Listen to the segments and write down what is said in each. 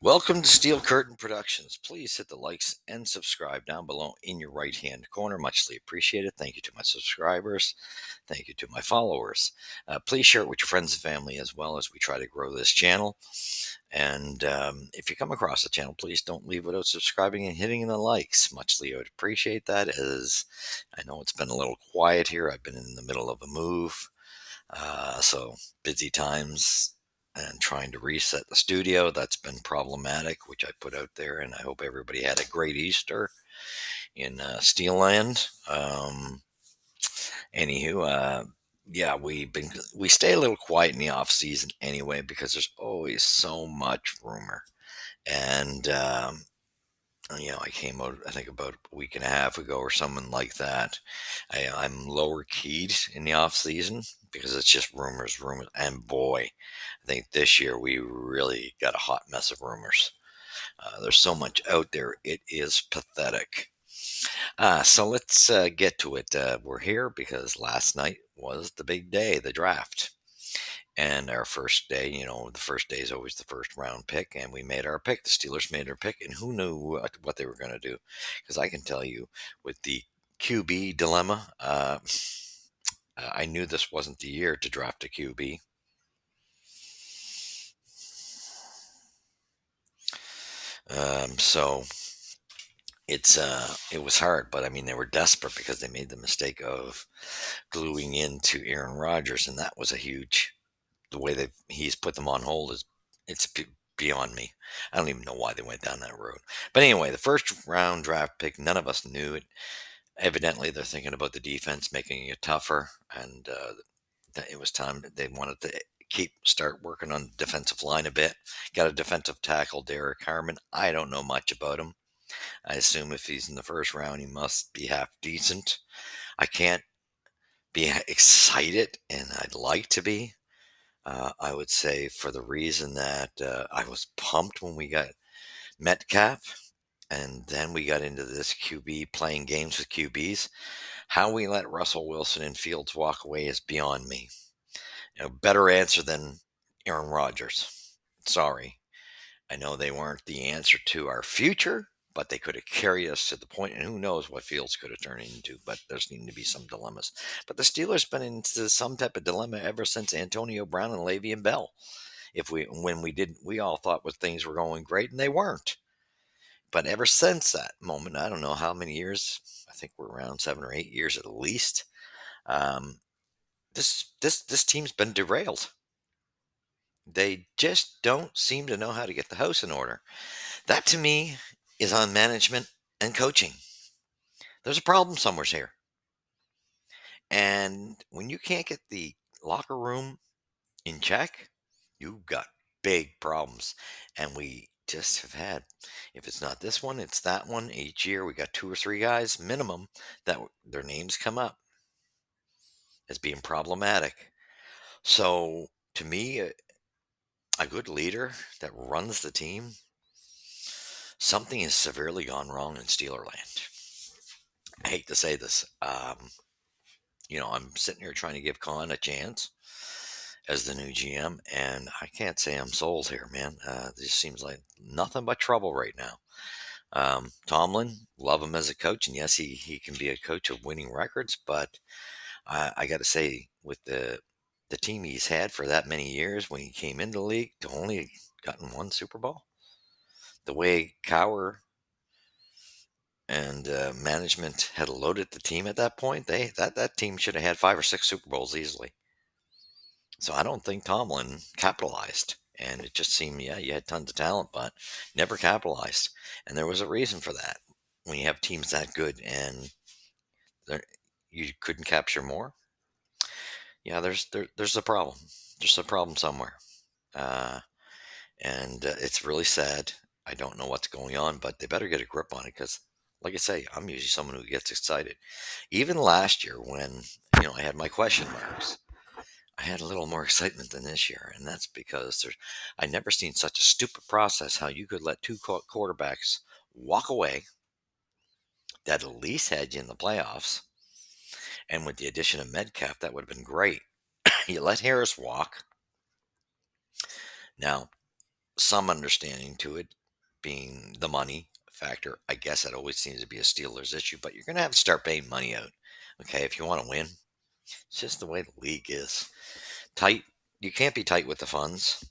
Welcome to Steel Curtain Productions. Please hit the likes and subscribe down below in your right hand corner. Muchly appreciated. Thank you to my subscribers. Thank you to my followers. Please share it with your friends and family as well as we try to grow this channel. And if you come across the channel, please don't leave without subscribing and hitting the likes. Muchly I would appreciate that, as I know it's been a little quiet here. I've been in the middle of a move. So busy times and trying to reset the studio. That's been problematic, which I put out there. And I hope everybody had a great Easter in Steel Land. Anywho, yeah, we stay a little quiet in the off season anyway because there's always so much rumor. And I came out, I think, about a week and a half ago or something like that. I'm lower keyed in the off season because it's just rumors, rumors. And boy, I think this year we really got a hot mess of rumors. There's so much out there. It is pathetic. So let's get to it. We're here because last night was the big day, the draft. And our first day, the first day is always the first round pick, and we made our pick. The Steelers made their pick, and who knew what they were going to do? Because I can tell you, with the QB dilemma, I knew this wasn't the year to draft a QB. So it was hard, but I mean they were desperate because they made the mistake of gluing into Aaron Rodgers, and that was a huge. The way that he's put them on hold is it's beyond me. I don't even know why they went down that road. But anyway, the first round draft pick, none of us knew it. Evidently, they're thinking about the defense, making it tougher, and that it was time. They wanted to start working on the defensive line a bit. Got a defensive tackle, Derek Harmon. I don't know much about him. I assume if he's in the first round, he must be half decent. I can't be excited, and I'd like to be. I would say for the reason that I was pumped when we got Metcalf, and then we got into this QB playing games with QBs. How we let Russell Wilson and Fields walk away is beyond me. Better answer than Aaron Rodgers. Sorry. I know they weren't the answer to our future, but they could have carried us to the point, and who knows what Fields could have turned into. But there's need to be some dilemmas. But the Steelers been into some type of dilemma ever since Antonio Brown and Le'Veon Bell. When we didn't, we all thought things were going great, and they weren't. But ever since that moment, I don't know how many years. I think we're around 7 or 8 years at least. Um, this team's been derailed. They just don't seem to know how to get the house in order. That to me is on management and coaching. There's a problem somewhere here. And when you can't get the locker room in check, you've got big problems. And we just have had, if it's not this one, it's that one. Each year we got two or three guys minimum that their names come up as being problematic. So to me, a good leader that runs the team, something has severely gone wrong in Steelerland. I hate to say this. I'm sitting here trying to give Khan a chance as the new GM, and I can't say I'm sold here, man. This seems like nothing but trouble right now. Tomlin, love him as a coach, and yes, he can be a coach of winning records, but I got to say, with the team he's had for that many years, when he came into the league, to only gotten one Super Bowl, the way Cower and management had loaded the team at that point, that team should have had 5 or 6 Super Bowls easily. So I don't think Tomlin capitalized. And it just seemed, yeah, you had tons of talent, but never capitalized. And there was a reason for that. When you have teams that good and you couldn't capture more, yeah, there's a problem. There's a problem somewhere. Uh, and it's really sad. I don't know what's going on, but they better get a grip on it because, like I say, I'm usually someone who gets excited. Even last year when, I had my question marks, I had a little more excitement than this year, and that's because I never seen such a stupid process. How you could let two quarterbacks walk away that at least had you in the playoffs, and with the addition of Metcalf, that would have been great. You let Harris walk. Now, some understanding to it being the money factor. I guess that always seems to be a Steelers issue, but you're going to have to start paying money out. Okay, if you want to win, it's just the way the league is. Tight. You can't be tight with the funds.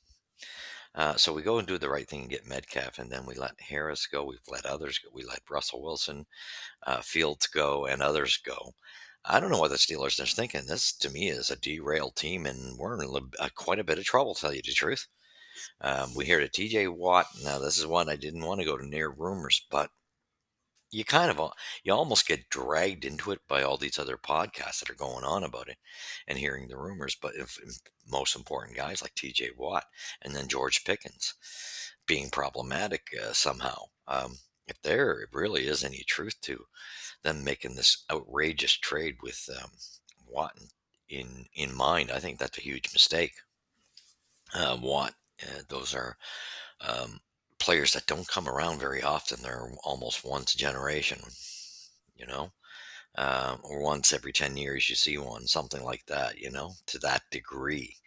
So we go and do the right thing and get Metcalf, and then we let Harris go. We've let others go. We let Russell Wilson, Fields go, and others go. I don't know what the Steelers are thinking. This, to me, is a derailed team, and we're in quite a bit of trouble, to tell you the truth. We hear that TJ Watt. Now, this is one I didn't want to go to near rumors, but you kind of you almost get dragged into it by all these other podcasts that are going on about it and hearing the rumors. But if most important guys like TJ Watt and then George Pickens being problematic somehow. If there really is any truth to them making this outrageous trade with Watt in mind, I think that's a huge mistake. Watt, those are um, players that don't come around very often. They're almost once a generation, you know, or once every 10 years you see one, something like that, to that degree.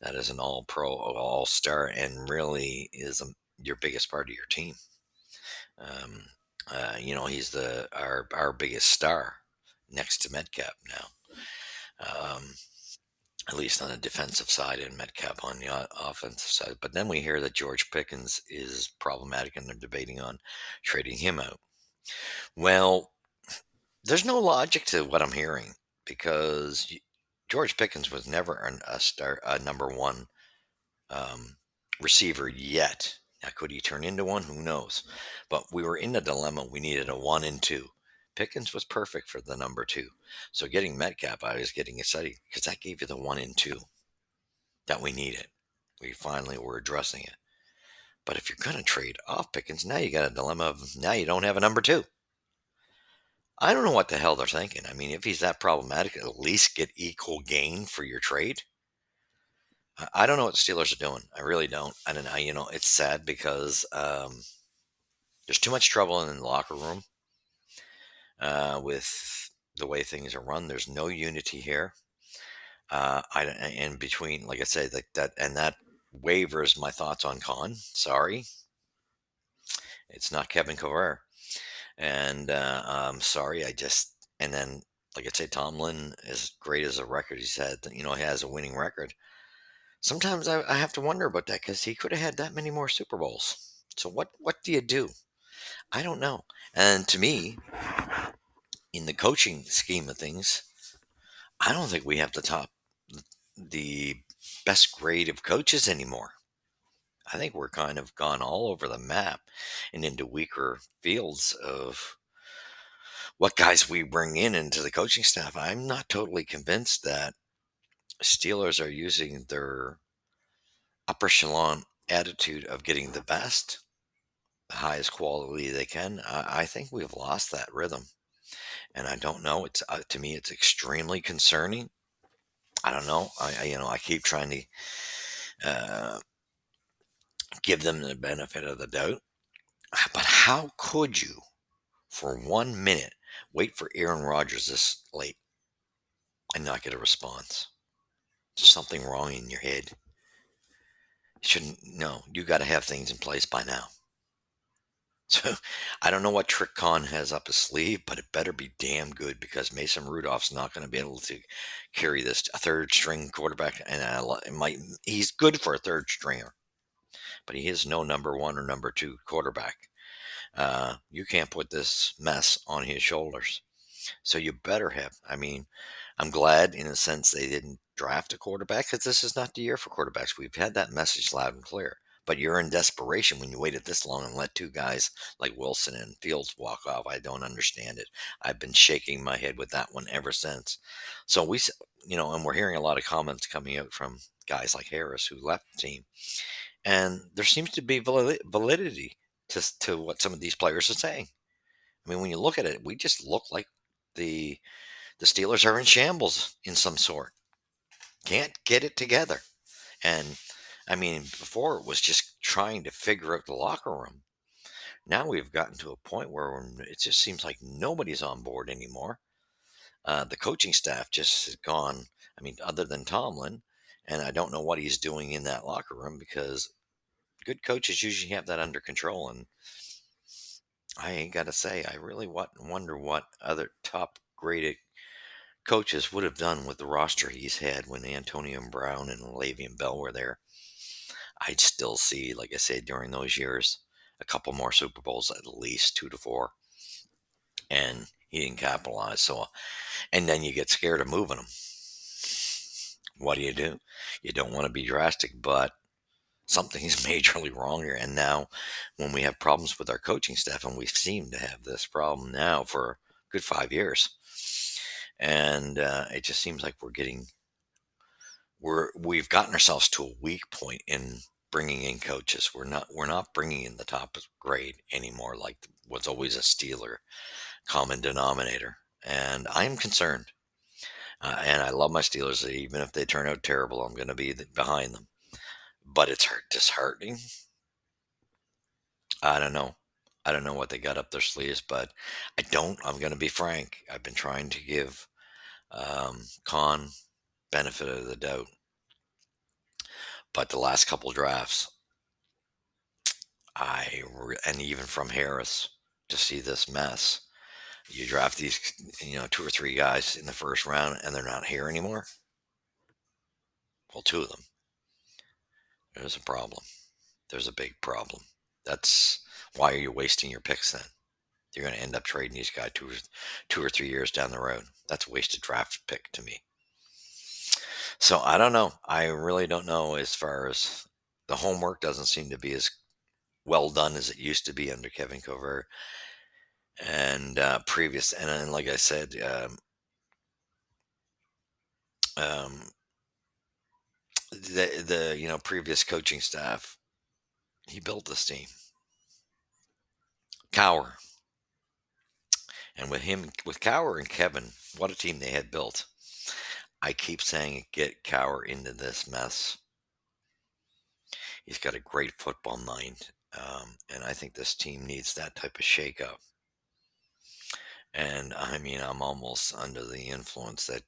That is an all pro, all star, and really is your biggest part of your team. Um, he's our biggest star next to Metcalf now. Um, at least on the defensive side, and Metcalf on the offensive side. But then we hear that George Pickens is problematic, and they're debating on trading him out. Well, there's no logic to what I'm hearing because George Pickens was never a number one um, receiver yet. Now, could he turn into one? Who knows? But we were in a dilemma. We needed a 1 and 2. Pickens was perfect for the number 2. So getting Metcalf, I was getting excited because that gave you the 1 and 2 that we needed. We finally were addressing it. But if you're going to trade off Pickens, now you got a dilemma of now you don't have a number 2. I don't know what the hell they're thinking. I mean, if he's that problematic, at least get equal gain for your trade. I don't know what the Steelers are doing. I really don't. I don't know. It's sad because there's too much trouble in the locker room with the way things are run. There's no unity here. In between, like I say, like that, and that wavers my thoughts on Khan. Sorry, it's not Kevin Cover, and I'm sorry. And then, like I say, Tomlin, as great as a record he's had, he has a winning record. Sometimes I have to wonder about that because he could have had that many more Super Bowls. So what do you do? I don't know. And to me, in the coaching scheme of things, I don't think we have the best grade of coaches anymore. I think we're kind of gone all over the map and into weaker fields of what guys we bring into the coaching staff. I'm not totally convinced that Steelers are using their upper echelon attitude of getting the best, the highest quality they can. I think we've lost that rhythm, and I don't know. It's to me, it's extremely concerning. I don't know. I keep trying to uh, give them the benefit of the doubt, but how could you, for 1 minute, wait for Aaron Rodgers this late and not get a response? There's something wrong in your head. Shouldn't no. You got to have things in place by now. So I don't know what trick Khan has up his sleeve, but it better be damn good because Mason Rudolph's not going to be able to carry this a third string quarterback, and it might he's good for a third stringer, but he is no number 1 or number 2 quarterback. You can't put this mess on his shoulders. So you better have. I mean, I'm glad in a sense they didn't draft a quarterback because this is not the year for quarterbacks. We've had that message loud and clear. But you're in desperation when you waited this long and let 2 guys like Wilson and Fields walk off. I don't understand it. I've been shaking my head with that one ever since. So and we're hearing a lot of comments coming out from guys like Harris who left the team, and there seems to be validity to what some of these players are saying. I mean, when you look at it, we just look like the the Steelers are in shambles in some sort. Can't get it together. And I mean, before it was just trying to figure out the locker room. Now we've gotten to a point where it just seems like nobody's on board anymore. The coaching staff just has gone. I mean, other than Tomlin, and I don't know what he's doing in that locker room because good coaches usually have that under control. And I ain't got to say, I really wonder what other top graded coaches would have done with the roster he's had when Antonio Brown and Le'Veon Bell were there. I'd still see, like I said, during those years, a couple more Super Bowls, at least 2 to 4, and he didn't capitalize. So, and then you get scared of moving him. What do? You don't want to be drastic, but something's majorly wrong here. And now, when we have problems with our coaching staff, and we seem to have this problem now for a good 5 years, and it just seems like we've gotten ourselves to a weak point in bringing in coaches. We're not bringing in the top grade anymore, like was always a Steeler common denominator. And I am concerned. And I love my Steelers. Even if they turn out terrible, I'm going to be behind them. But it's disheartening. I don't know. I don't know what they got up their sleeves, but I don't. I'm going to be frank. I've been trying to give Khan benefit of the doubt, but the last couple drafts, and even from Harris, to see this mess. You draft these, 2 or 3 guys in the first round, and they're not here anymore. Well, 2 of them. There's a problem. There's a big problem. That's why are you wasting your picks then? You're going to end up trading these guys 2 or 3 years down the road. That's a wasted draft pick to me. So I don't know. I really don't know. As far as the homework doesn't seem to be as well done as it used to be under Kevin Covert and previous. And then, like I said, um, the previous coaching staff, he built this team. Cower. And with Cower and Kevin, what a team they had built. I keep saying get Cower into this mess. He's got a great football mind. And I think this team needs that type of shakeup. And I mean, I'm almost under the influence that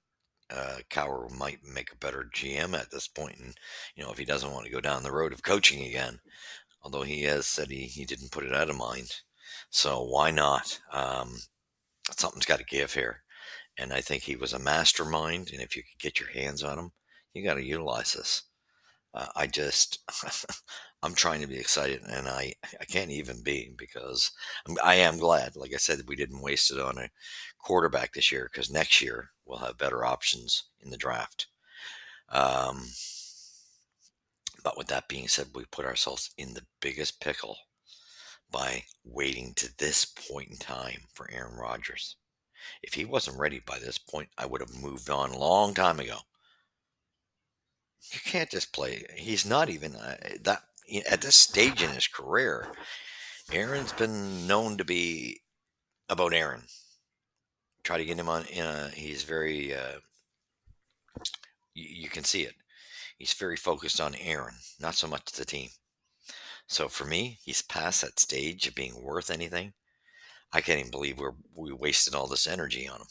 Cower might make a better GM at this point. And, if he doesn't want to go down the road of coaching again, although he has said he didn't put it out of mind. So why not? Something's got to give here. And I think he was a mastermind. And if you could get your hands on him, you got to utilize this. I just, I'm trying to be excited, and I can't even be because I am glad, like I said, that we didn't waste it on a quarterback this year because next year we'll have better options in the draft. Um, but with that being said, we put ourselves in the biggest pickle by waiting to this point in time for Aaron Rodgers. If he wasn't ready by this point, I would have moved on a long time ago. You can't just play. He's not even that at this stage in his career. Aaron's been known to be about Aaron. Try to get him on. He's very. You can see it. He's very focused on Aaron, not so much the team. So for me, he's past that stage of being worth anything. I can't even believe we wasted all this energy on him.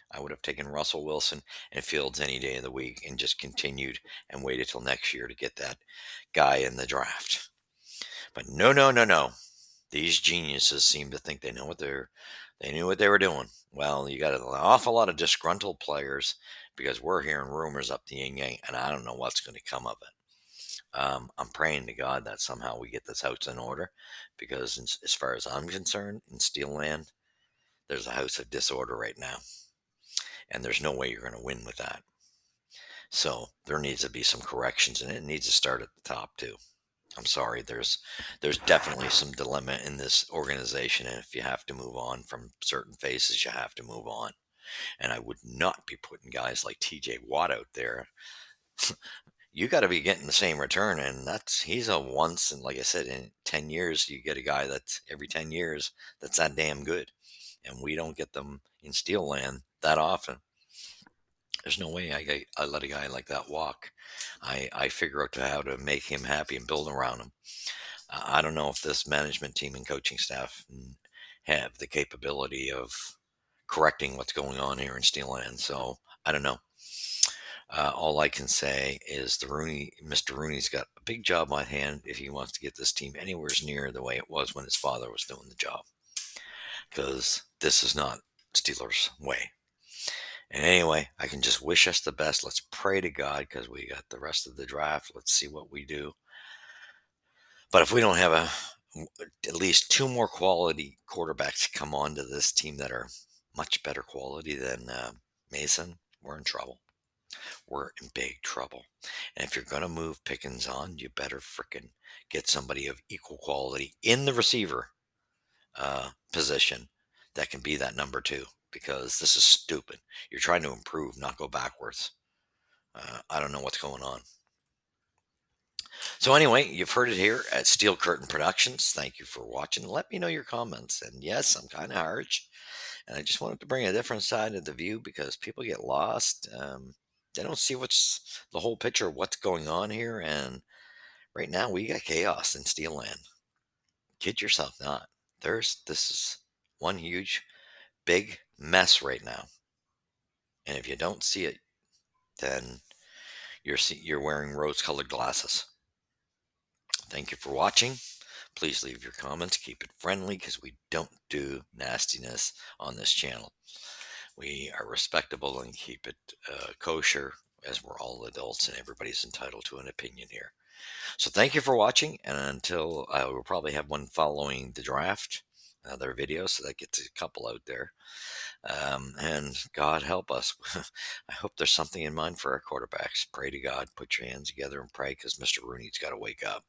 I would have taken Russell Wilson and Fields any day of the week and just continued and waited till next year to get that guy in the draft. But no, no, no, no. These geniuses seem to think they knew what they were doing. Well, you got an awful lot of disgruntled players because we're hearing rumors up the yin yang, and I don't know what's going to come of it. I'm praying to God that somehow we get this house in order, because as far as I'm concerned, in Steel Land, there's a house of disorder right now, and there's no way you're going to win with that. So there needs to be some corrections, and it needs to start at the top too. I'm sorry, there's definitely some dilemma in this organization, and if you have to move on from certain faces, you have to move on. And I would not be putting guys like TJ Watt out there. You got to be getting the same return, and he's a once, and like I said, in 10 years you get a guy that's every 10 years that's that damn good, and we don't get them in Steel Land that often. There's no way I let a guy like that walk. I figure out how to make him happy and build around him. I don't know if this management team and coaching staff have the capability of correcting what's going on here in Steel Land. So I don't know. All I can say is Mr. Rooney's got a big job on hand if he wants to get this team anywhere near the way it was when his father was doing the job, because this is not Steelers' way. And anyway, I can just wish us the best. Let's pray to God because we got the rest of the draft. Let's see what we do. But if we don't have at least two more quality quarterbacks come on to this team that are much better quality than Mason, we're in trouble. We're in big trouble. And if you're going to move Pickens on, you better frickin' get somebody of equal quality in the receiver position that can be that number two, because this is stupid. You're trying to improve, not go backwards. I don't know what's going on. So anyway, you've heard it here at Steel Curtain Productions. Thank you for watching. Let me know your comments. And yes, I'm kind of harsh, and I just wanted to bring a different side of the view because people get lost. They don't see what's the whole picture of what's going on here. And right now, we got chaos in Steel Land. Kid yourself not. This is one huge, big mess right now. And if you don't see it, then you're wearing rose-colored glasses. Thank you for watching. Please leave your comments. Keep it friendly because we don't do nastiness on this channel. We are respectable and keep it kosher, as we're all adults and everybody's entitled to an opinion here. So thank you for watching, and until we'll probably have one following the draft, another video, so that gets a couple out there. And God help us. I hope there's something in mind for our quarterbacks. Pray to God. Put your hands together and pray, because Mr. Rooney's got to wake up.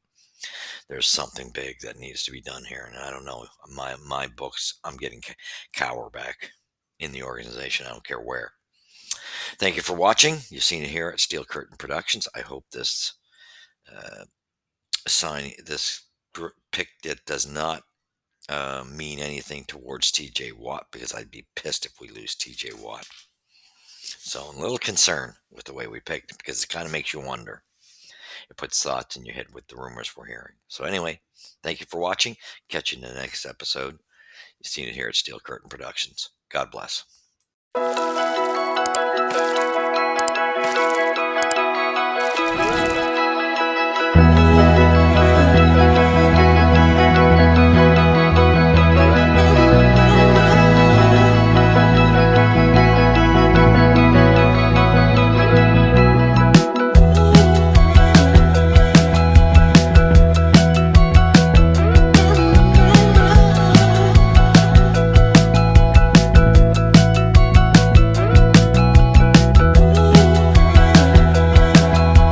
There's something big that needs to be done here, and I don't know. My books, I'm getting Cower back in the organization. I don't care where. Thank you for watching. You've seen it here at Steel Curtain Productions. I hope this uh, this pick that does not mean anything towards TJ Watt, because I'd be pissed if we lose TJ Watt. So I'm a little concerned with the way we picked, because it kind of makes you wonder. It puts thoughts in your head with the rumors we're hearing. So anyway, thank you for watching. Catch you in the next episode. You've seen it here at Steel Curtain Productions. God bless.